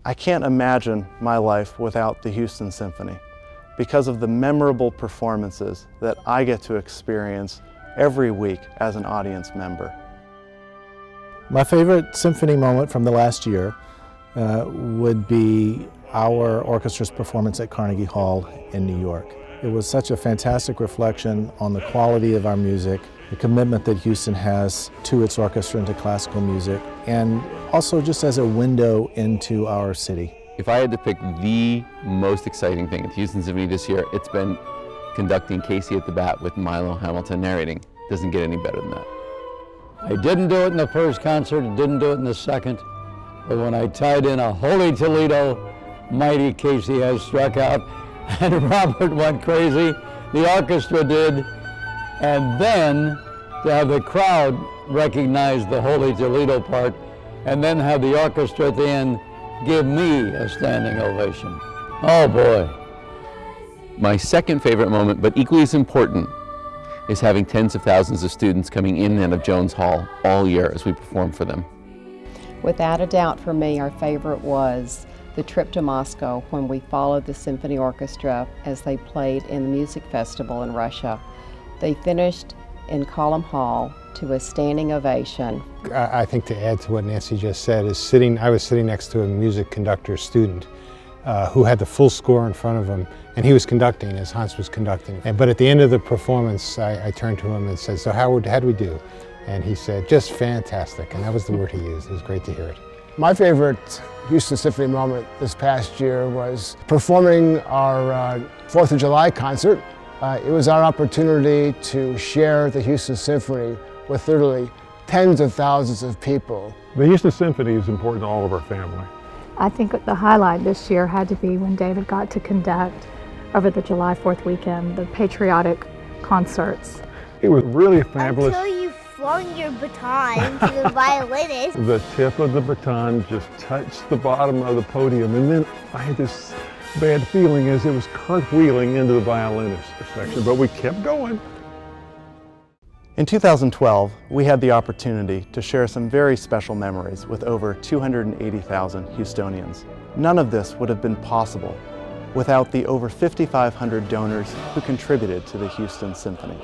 I can't imagine my life without the Houston Symphony because of the memorable performances that I get to experience every week as an audience member. My favorite symphony moment from the last year would be our orchestra's performance at Carnegie Hall in New York. It was such a fantastic reflection on the quality of our music, the commitment that Houston has to its orchestra and to classical music, and also just as a window into our city. If I had to pick the most exciting thing at the Houston Symphony this year, it's been conducting Casey at the Bat with Milo Hamilton narrating. Doesn't get any better than that. I didn't do it in the first concert, didn't do it in the second, but when I tied in a Holy Toledo, mighty Casey has struck out, and Robert went crazy, the orchestra did, and then to have the crowd recognize the Holy Toledo part, and then have the orchestra at the end give me a standing ovation. Oh boy. My second favorite moment, but equally as important, is having tens of thousands of students coming in and out of Jones Hall all year as we perform for them. Without a doubt for me, our favorite was the trip to Moscow when we followed the symphony orchestra as they played in the music festival in Russia. They finished in Column Hall to a standing ovation. I think to add to what Nancy just said is I was sitting next to a music conductor student who had the full score in front of him, and he was conducting as Hans was conducting. But at the end of the performance, I turned to him and said, "So how'd we do?" And he said, "Just fantastic," and that was the word he used. It was great to hear it. My favorite Houston Symphony moment this past year was performing our 4th of July concert. It was our opportunity to share the Houston Symphony with literally tens of thousands of people. The Houston Symphony is important to all of our family. I think the highlight this year had to be when David got to conduct over the July 4th weekend, the patriotic concerts. It was really fabulous. Until you flung your baton to the violinist. The tip of the baton just touched the bottom of the podium, and then I had this bad feeling as it was cartwheeling into the violinist section, but we kept going. In 2012, we had the opportunity to share some very special memories with over 280,000 Houstonians. None of this would have been possible without the over 5,500 donors who contributed to the Houston Symphony.